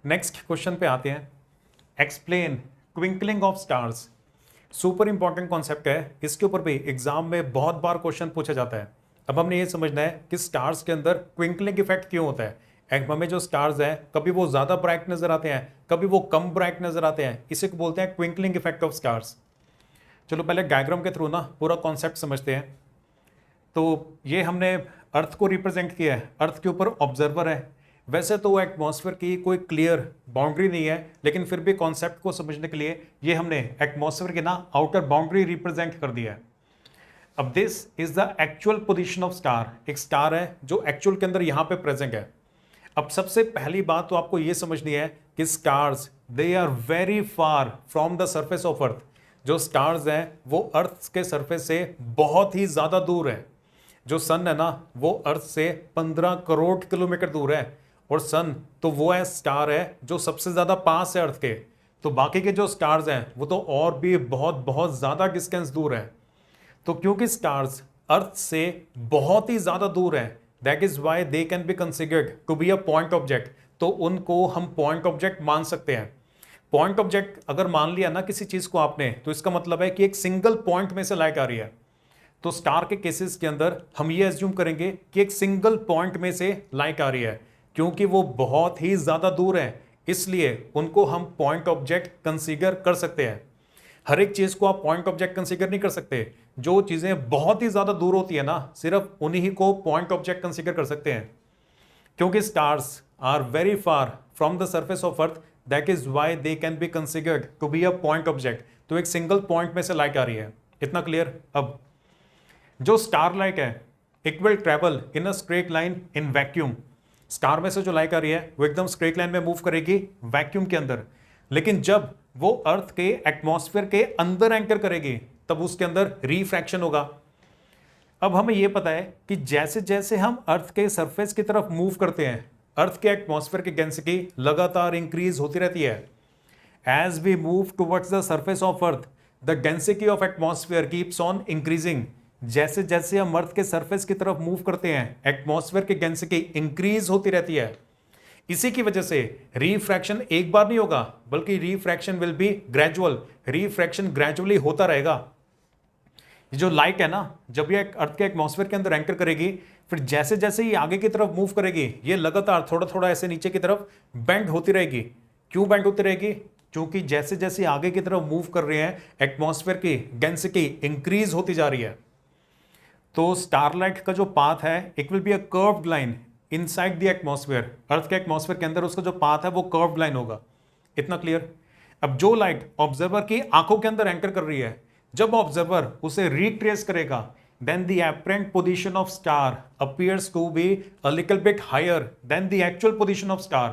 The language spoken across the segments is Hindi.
नेक्स्ट क्वेश्चन पे आते हैं। Explain twinkling of stars. Super important concept है, इसके ऊपर भी एग्जाम में बहुत बार क्वेश्चन पूछा जाता है। अब हमने ये समझना है कि स्टार्स के अंदर ट्विंकलिंग इफेक्ट क्यों होता है। हमें जो स्टार्स हैं कभी वो ज्यादा ब्राइट नजर आते हैं, कभी वो कम ब्राइट नजर आते हैं, इसे को बोलते हैं ट्विंकलिंग इफेक्ट ऑफ स्टार्स। चलो पहले डायग्राम के थ्रू ना पूरा कॉन्सेप्ट समझते हैं। तो ये हमने अर्थ को रिप्रेजेंट किया है, अर्थ के ऊपर ऑब्जर्वर है। वैसे तो एटमॉस्फेयर की कोई क्लियर बाउंड्री नहीं है, लेकिन फिर भी कॉन्सेप्ट को समझने के लिए ये हमने एटमॉस्फेयर की ना आउटर बाउंड्री रिप्रेजेंट कर दिया है। अब this is the actual position of star. एक स्टार है जो एक्चुअल के अंदर यहां पे प्रेजेंट है। अब सबसे पहली बात तो आपको यह समझनी है कि stars they are very far from the surface of earth. जो स्टार्स हैं वो अर्थ के सरफेस से बहुत ही ज्यादा दूर है। जो सन है ना वो अर्थ से 15 करोड़ किलोमीटर दूर है, और सन तो वो है स्टार है जो सबसे ज्यादा पास है अर्थ के। तो बाकी के जो स्टार्स हैं वो तो और भी बहुत बहुत ज्यादा डिस्टेंस दूर है। तो क्योंकि स्टार्स अर्थ से बहुत ही ज्यादा दूर है, that is why they can be considered to be a point object. तो उनको हम पॉइंट ऑब्जेक्ट मान सकते हैं। पॉइंट ऑब्जेक्ट अगर मान लिया ना किसी चीज को आपने, तो इसका मतलब है कि एक सिंगल पॉइंट में से लाइट आ रही है। तो स्टार के केसेस के अंदर हम ये एज्यूम करेंगे कि एक सिंगल पॉइंट में से लाइट आ रही है, क्योंकि वो बहुत ही ज्यादा दूर है, इसलिए उनको हम पॉइंट ऑब्जेक्ट कंसीडर कर सकते हैं। हर एक चीज को आप पॉइंट ऑब्जेक्ट कंसीडर नहीं कर सकते। जो चीजें बहुत ही ज्यादा दूर होती है ना, सिर्फ उन्हीं ही को पॉइंट ऑब्जेक्ट कंसीडर कर सकते हैं। क्योंकि stars are very far from the surface of earth, that is why they can be considered to be a point object. तो एक सिंगल पॉइंट में से लाइट आ रही है। इतना क्लियर। अब जो स्टार लाइट है it will travel in a straight line in vacuum. Star में से जो लाइट आ रही है वो एकदम स्ट्रेट लाइन में मूव करेगी वैक्यूम के अंदर। लेकिन जब वो अर्थ के एटमॉस्फेयर के अंदर एंटर करेगी तब उसके अंदर रिफ्रैक्शन होगा। अब हमें यह पता है कि जैसे जैसे हम अर्थ के सरफेस की तरफ मूव करते हैं, अर्थ के एटमॉस्फेयर की डेंसिटी लगातार इंक्रीज होती रहती है। As we move towards the surface of earth, the density of atmosphere keeps on increasing. जैसे जैसे हम अर्थ के सरफेस की तरफ मूव करते हैं, एटमॉस्फेयर की डेंसिटी इंक्रीज होती रहती है। इसी की वजह से रिफ्रैक्शन एक बार नहीं होगा, बल्कि refraction will be gradual. Refraction gradually होता रहेगा। ये जो लाइट है ना, जब ये अर्थ के एटमॉस्फेयर के अंदर एंटर करेगी, फिर जैसे जैसे ये आगे की तरफ मूव करेगी, ये लगातार थोड़ा थोड़ा ऐसे नीचे की तरफ बेंड होती रहेगी। क्यों बेंड होती रहेगी? क्योंकि जैसे जैसे आगे की तरफ मूव कर रहे हैं, एटमॉस्फेयर की डेंसिटी इंक्रीज होती जा रही है। तो स्टारलाइट का जो पाथ है it will be a curved line inside the atmosphere. Earth के एटमॉस्फेयर के अंदर उसका जो पाथ है वो कर्व्ड लाइन होगा। इतना क्लियर। अब जो लाइट ऑब्जर्वर की आंखों के अंदर एंटर कर रही है, जब ऑब्जर्वर उसे रिट्रेस करेगा, then the apparent position of star appears to be a little bit higher than the actual position of star.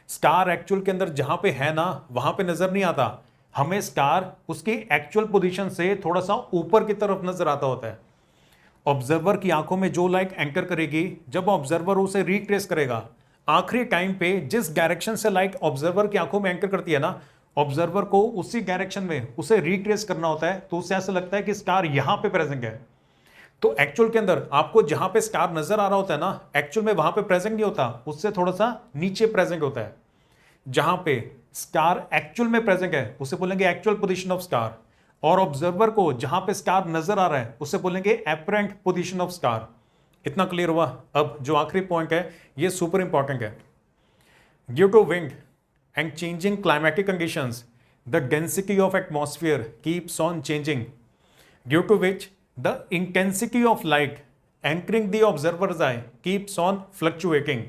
Star actual के अंदर जहां पे है ना, वहां पे नजर नहीं आता हमें। स्टार उसकी एक्चुअल पोजीशन से थोड़ा सा ऊपर की तरफ नजर आता होता है। ऑब्जर्वर की आंखों में जो लाइट एंटर करेगी, जब ऑब्जर्वर उसे रिट्रेस करेगा, आखिरी टाइम पे जिस डायरेक्शन से लाइट ऑब्जर्वर की आंखों में एंटर करती है ना, ऑब्जर्वर को उसी डायरेक्शन में उसे रिट्रेस करना होता है। तो उससे ऐसा लगता है कि स्टार यहां पे प्रेजेंट है। तो एक्चुअल के अंदर आपको जहां पे स्टार नजर आ रहा होता है ना, एक्चुअल में वहां पे प्रेजेंट नहीं होता, उससे थोड़ा सा नीचे प्रेजेंट होता है। जहां पे स्टार एक्चुअल में प्रेजेंट है उसे बोलेंगे एक्चुअल पोजीशन ऑफ स्टार, और ऑब्जर्वर को जहां पे स्टार नजर आ रहा है उसे बोलेंगे एपरेंट पोजीशन ऑफ स्टार। इतना क्लियर हुआ। अब जो आखिरी पॉइंट है ये सुपर इंपॉर्टेंट है। Due to wind and changing climatic conditions, the density of atmosphere keeps on changing, due to which the intensity of light anchoring the observer's eye keeps on fluctuating.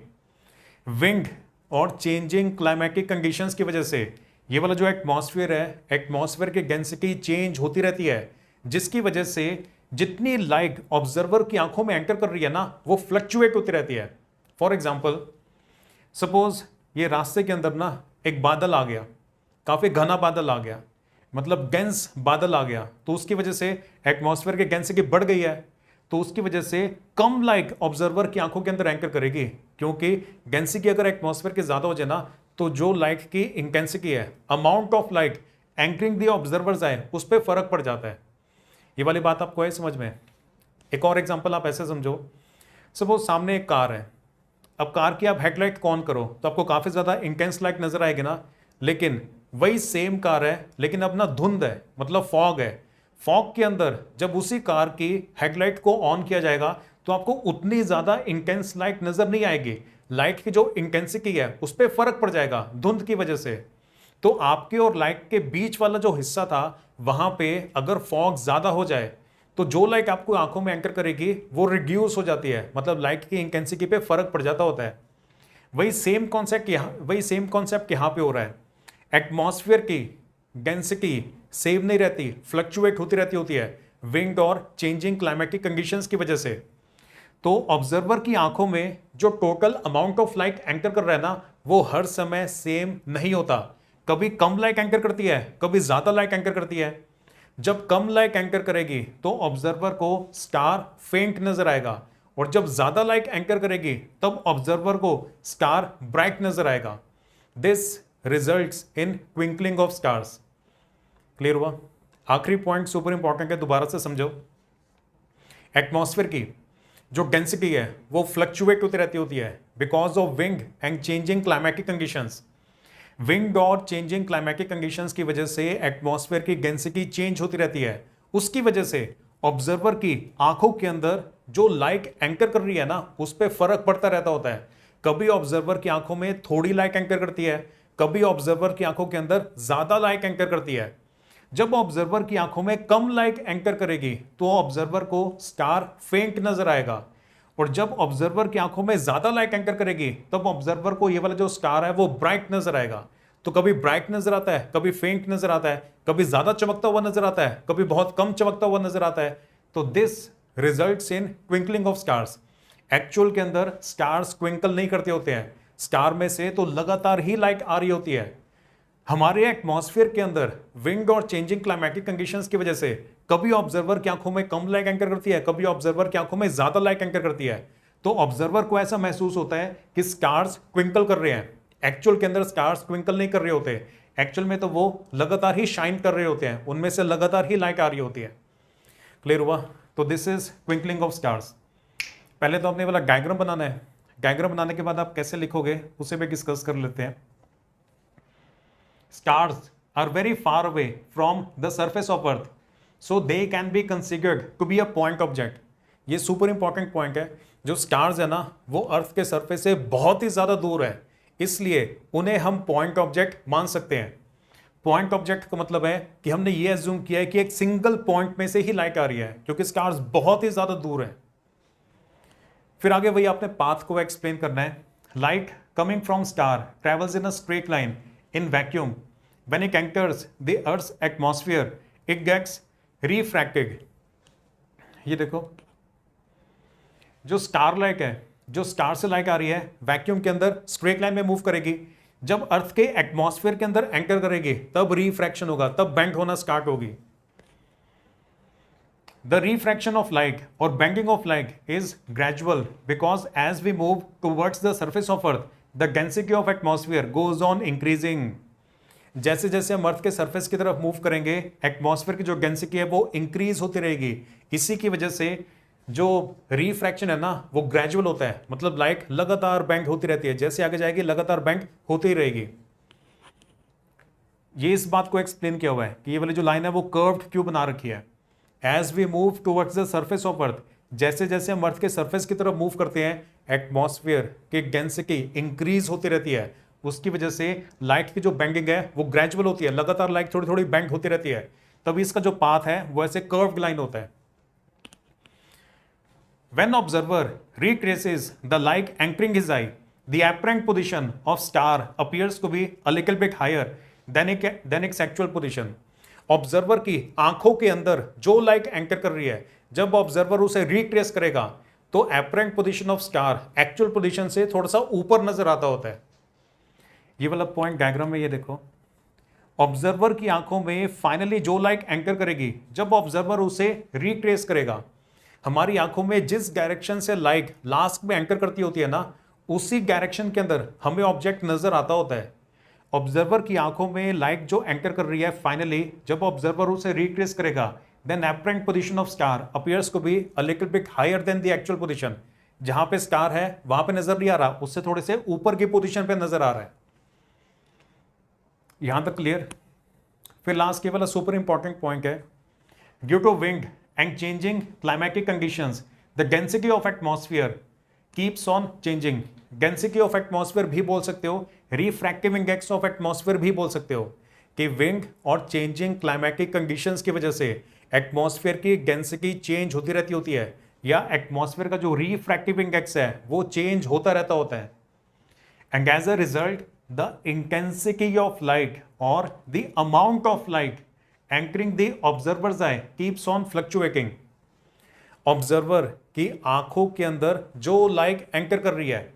Wind और changing climatic conditions की वजह से ये वाला जो एटमॉस्फेयर है, एटमॉस्फेयर की डेंसिटी चेंज होती रहती है, जिसकी वजह से जितनी लाइट ऑब्जर्वर की आंखों में एंटर कर रही है ना, वो फ्लक्चुएट होती रहती है। फॉर एग्जाम्पल, सपोज ये रास्ते के अंदर ना एक बादल आ गया, काफी घना बादल आ गया, मतलब डेंस बादल आ गया, तो उसकी वजह से एटमॉस्फेयर की डेंसिटी बढ़ गई है। तो उसकी वजह से कम लाइट ऑब्जर्वर की आंखों के अंदर एंकर करेगी, क्योंकि डेंसिटी अगर एटमॉस्फेयर की ज्यादा हो जाए ना, तो जो लाइट की इंटेंसिटी है, amount of light entering the observer's eye, उस पर फर्क पड़ जाता है। ये वाली बात आपको है समझ में? एक और एग्जाम्पल आप ऐसे समझो, सपोज सामने एक कार है, अब कार की आप हेडलाइट को ऑन करो तो आपको काफी ज्यादा इंटेंस लाइट नजर आएगी ना, लेकिन वही सेम कार है लेकिन अब ना धुंध है, मतलब फॉग है। फॉग के अंदर जब उसी कार की हेडलाइट को ऑन किया जाएगा तो आपको उतनी ज्यादा इंटेंस लाइट नजर नहीं आएगी। लाइट की जो इंटेंसिटी है उस पर फर्क पड़ जाएगा धुंध की वजह से। तो आपके और लाइट के बीच वाला जो हिस्सा था वहां पे अगर फॉग ज्यादा हो जाए तो जो लाइट आपको आंखों में एंकर करेगी वो रिड्यूस हो जाती है, मतलब लाइट की इंटेंसिटी पे फर्क पड़ जाता होता है। वही सेम कॉन्सेप्ट यहां पे हो रहा है। एटमॉस्फेयर की डेंसिटी सेम नहीं रहती, फ्लक्चुएट होती है विंड और चेंजिंग क्लाइमेटिक कंडीशंस की वजह से। तो ऑब्जर्वर की आंखों में जो total amount of light anchor कर रहा है ना वो हर समय सेम नहीं होता। कभी कम लाइट एंकर करती है, कभी ज्यादा लाइट एंकर करती है। जब कम लाइट एंकर करेगी तो ऑब्जर्वर को स्टार फेंट नजर आएगा, और जब ज्यादा लाइट एंकर करेगी तब ऑब्जर्वर को स्टार ब्राइट नजर आएगा। This results in twinkling of stars. Clear हुआ? आखिरी पॉइंट सुपर इंपॉर्टेंट है, दोबारा से समझो। एटमॉस्फेयर की जो डेंसिटी है वो फ्लक्चुएट होती है because of wind and changing climatic conditions. Wind और चेंजिंग क्लाइमेटिक कंडीशंस की वजह से एटमॉस्फेयर की डेंसिटी चेंज होती रहती है। उसकी वजह से ऑब्जर्वर की आंखों के अंदर जो लाइट एंकर कर रही है ना उस पर फर्क पड़ता रहता होता है। कभी ऑब्जर्वर की आंखों में थोड़ी लाइट एंकर करती है, कभी ऑब्जर्वर की आंखों के अंदर ज्यादा लाइट एंकर करती है। जब ऑब्जर्वर की आंखों में कम लाइट एंकर करेगी तो ऑब्जर्वर को स्टार फेंट नजर आएगा, और जब ऑब्जर्वर की आंखों में ज्यादा लाइट एंकर करेगी तब ऑब्जर्वर को ये वाला जो स्टार है वो ब्राइट नजर आएगा। तो कभी ब्राइट नजर आता है, कभी फेंट नजर आता है, कभी ज्यादा चमकता हुआ नजर आता है, कभी बहुत कम चमकता हुआ नजर आता है। तो this results in twinkling of stars. Actual के अंदर स्टार्स ट्विंकल नहीं करते होते हैं, स्टार में से तो लगातार ही लाइट आ रही होती है। हमारे एटमॉस्फेयर के अंदर विंड और चेंजिंग क्लाइमेटिक कंडीशंस की वजह से कभी ऑब्जर्वर की आंखों में कम लाइट एंकर करती है, कभी ऑब्जर्वर की आंखों में ज्यादा लाइट एंकर करती है। तो ऑब्जर्वर को ऐसा महसूस होता है कि स्टार्स ट्विंकल कर रहे हैं। एक्चुअल के अंदर स्टार्स ट्विंकल नहीं कर रहे होते, एक्चुअल में तो वो लगातार ही शाइन कर रहे होते हैं, उनमें से लगातार ही लाइट आ रही होती है। क्लियर हुआ? तो this is twinkling of stars. पहले तो आपने वाला डायग्राम बनाना है। डायग्राम बनाने के बाद आप कैसे लिखोगे उसे भी डिस्कस कर लेते हैं। Stars are very far away from the surface of Earth, so they can be considered to be a point object. ये सुपर इंपॉर्टेंट पॉइंट है। जो स्टार्स है ना वो अर्थ के सरफेस से बहुत ही ज्यादा दूर है, इसलिए उन्हें हम पॉइंट ऑब्जेक्ट मान सकते हैं। पॉइंट ऑब्जेक्ट का मतलब है कि हमने ये एज्यूम किया है कि एक सिंगल पॉइंट में से ही लाइट आ रही है, क्योंकि स्टार्स बहुत ही ज्यादा दूर है। फिर आगे वही आपने पाथ को एक्सप्लेन करना है। Light coming from star travels in a straight line in vacuum. When it enters the Earth's atmosphere, it gets refracted. ये देखो, जो स्टार लाइट है, जो स्टार से लाइट आ रही है वैक्यूम के अंदर स्ट्रेट लाइन में मूव करेगी। जब अर्थ के एटमॉस्फेयर के अंदर एंटर करेगी तब रिफ्रैक्शन होगा, तब बेंड होना स्टार्ट होगी। The refraction of light or bending of light is gradual because as we move towards the surface of Earth, the density of atmosphere goes on increasing. जैसे जैसे हम अर्थ के सरफेस की तरफ मूव करेंगे एटमॉस्फेयर की जो डेंसिटी है वो इंक्रीज होती रहेगी। इसी की वजह से जो रिफ्रैक्शन है ना वो ग्रेजुअल होता है, मतलब लाइट लगातार बेंड होती रहती है, जैसे आगे जाएगी लगातार बेंड होती ही रहेगी। ये इस बात को एक्सप्लेन किया हुआ है कि ये वाली जो लाइन है वो कर्व्ड क्यों बना रखी है। As we move towards the surface of earth, जैसे जैसे हम अर्थ के सरफेस की तरफ मूव करते हैं एटमॉस्फेयर की डेंसिटी इंक्रीज होती रहती है। उसकी वजह से लाइट की जो बेंडिंग है वो ग्रेजुअल होती है, लगातार लाइट थोड़ी थोड़ी बेंड होती रहती है, तभी इसका जो पाथ है वो ऐसे कर्व्ड लाइन होता है। When observer retraces the light entering his eye, the apparent position of star appears to be a little bit higher than its actual position. Observer की आंखों के अंदर जो लाइट एंटर कर रही है, जब ऑब्जर्वर उसे रिट्रेस करेगा तो apparent position of star actual position से थोड़ा सा ऊपर नजर आता होता है। ये वाला पॉइंट डायग्राम में ये देखो, ऑब्जर्वर की आंखों में फाइनली जो लाइट एंटर करेगी, जब ऑब्जर्वर उसे रिट्रेस करेगा, हमारी आंखों में जिस डायरेक्शन से लाइट लास्ट में एंटर करती होती है ना उसी डायरेक्शन के अंदर हमें ऑब्जेक्ट नजर आता होता है। ऑब्जर्वर की आंखों में लाइट जो एंटर कर रही है फाइनली जब ऑब्जर्वर उसे रिट्रेस करेगा, then apparent position of star appears to be a little bit higher than the actual position. जहां पे स्टार है वहां पे नजर नहीं आ रहा, उससे थोड़े से ऊपर की पोजीशन पे नजर आ रहा है। यहां तक क्लियर? फिर लास्ट केवल सुपर इंपॉर्टेंट पॉइंट है, due to wind and changing climatic conditions the density of atmosphere keeps on changing. Density of atmosphere भी बोल सकते हो, रिफ्रैक्टिव इंडेक्स ऑफ एटमॉस्फेयर भी बोल सकते हो, कि विंड और चेंजिंग क्लाइमेटिक कंडीशंस की वजह से एटमॉस्फेयर की डेंसिटी चेंज होती होती है, या एटमॉस्फेयर का जो रिफ्रैक्टिव इंडेक्स है वो चेंज होता होता है। And as a result the intensity of light और the amount of light entering the observer's eye keeps on fluctuating. Observer की आंखों के अंदर जो लाइट एंटर कर रही है,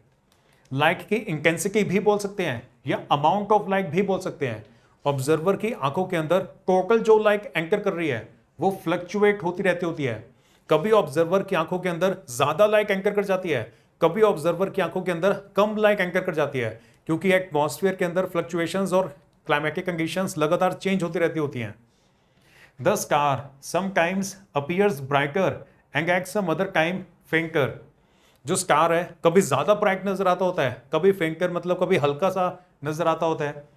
लाइट की इंटेंसिटी भी बोल सकते हैं या अमाउंट ऑफ लाइट भी बोल सकते हैं। ऑब्जर्वर की आंखों के अंदर टोटल जो लाइट एंटर कर रही है वो फ्लक्चुएट होती रहती होती है। कभी ऑब्जर्वर की आंखों के अंदर ज्यादा लाइट एंटर कर जाती है, कभी ऑब्जर्वर की आंखों के अंदर कम लाइट एंटर कर जाती है, क्योंकि एटमॉस्फेयर के अंदर फ्लक्चुएशंस और क्लाइमेटिक कंडीशंस लगातार चेंज होती रहती होती हैं। The star sometimes appears brighter and at some other time fainter. जो स्टार है कभी ज्यादा ब्राइट नजर आता होता है, कभी फेंकर मतलब कभी हल्का सा नजर आता होता है।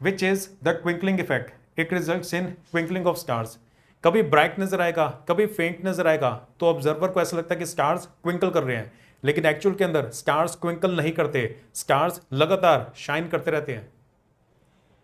Which is the twinkling effect, it results in twinkling of stars. कभी ब्राइट नजर आएगा, कभी फेंट नजर आएगा, तो ऑब्जर्वर को ऐसा लगता है कि स्टार्स ट्विंकल कर रहे हैं, लेकिन एक्चुअल के अंदर स्टार्स ट्विंकल नहीं करते, स्टार्स लगातार शाइन करते रहते हैं।